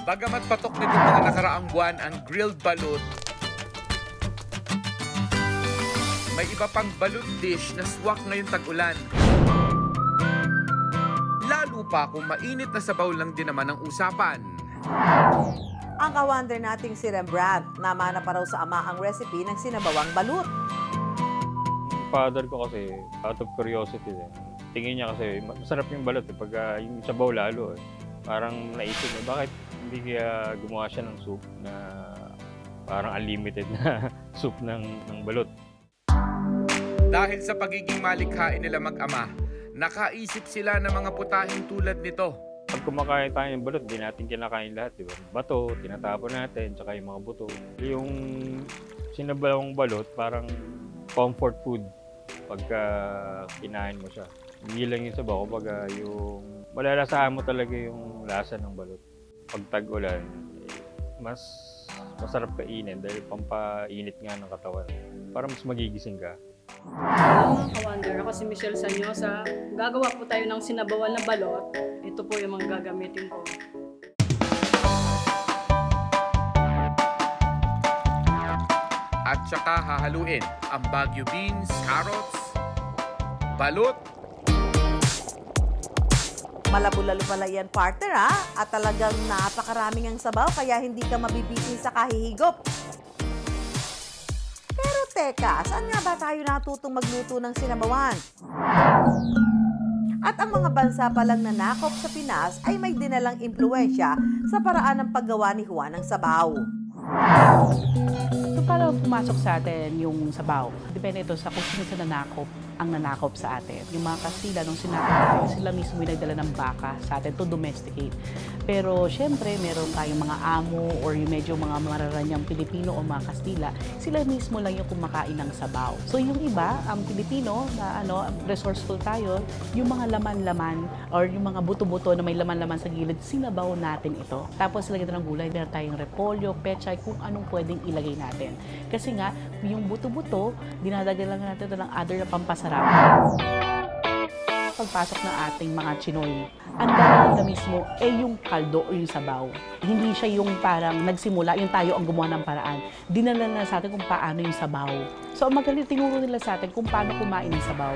Bagamat patok nitong mga nakaraang buwan ang grilled balut, may iba pang balut dish na swak ngayong tag-ulan. Lalo pa kung mainit na sabaw lang din naman ang usapan. Ang ka-wonder nating si Rembrandt, namana pa raw sa ama ang recipe ng sinabawang balut. Yung father ko kasi, out of curiosity din. Tingin niya kasi, masarap yung balut pag yung sabaw lalo. Parang naisip niya, bakit hindi kaya gumawa siya ng soup na parang unlimited na soup ng balut. Dahil sa pagiging malikhain nila mag-ama, nakaisip sila ng mga putahing tulad nito. Pag kumakain tayo ng balut, di natin kinakain lahat, di ba? Bato, tinatapon natin, tsaka yung mga buto. Yung sinabawang balot, parang comfort food pagka kinain mo siya. Hindi lang yung sabaw, kumbaga yung malalasahan mo talaga yung lasa ng balot. Pag tag-ulan, mas masarap kainin dahil pampainit nga ng katawan. Para mas magigising ka. Hello mga ka-wonder, ako si Michelle Sanyosa. Gagawa po tayo ng sinabawan na balot. Ito po yung mga gagamitin ko. At saka hahaluin ang Baguio beans, carrots, balut. Malabo-lalo pala yan, partner, ha? At talagang napakaraming ang sabaw, kaya hindi ka mabibitin sa kahihigop. Pero teka, saan nga ba tayo natutong magluto ng sinabawan? At ang mga bansa palang nanakop sa Pinas ay may dinalang impluwensya sa paraan ng paggawa ni Juan ng sabaw. So, para pumasok sa atin yung sabaw, depende ito sa kung sino sa nanakop sa atin. Yung mga Kastila, nung sinakop tayo, sila mismo yung nagdala ng baka sa atin to domesticate. Pero syempre, meron tayong mga amo or yung medyo mga mararanyang Pilipino o mga Kastila, sila mismo lang yung kumakain ng sabaw. So yung iba, ang Pilipino, na resourceful tayo, yung mga laman-laman or yung mga buto-buto na may laman-laman sa gilid, sinabaw natin ito. Tapos lagyan ng gulay, meron tayong repolyo, pechay, kung anong pwedeng ilagay natin. Kasi nga, yung buto-buto, dinadagdagan lang natin ito ng other na pampasarap. Pagpasok ng ating mga Chinoy, ang dalawa mismo ay yung kaldo o yung sabaw. Hindi siya yung parang nagsimula, yung tayo ang gumawa ng paraan. Dinala na sa atin kung paano yung sabaw. So, magaling tinuro nila sa atin kung paano kumain ng sabaw.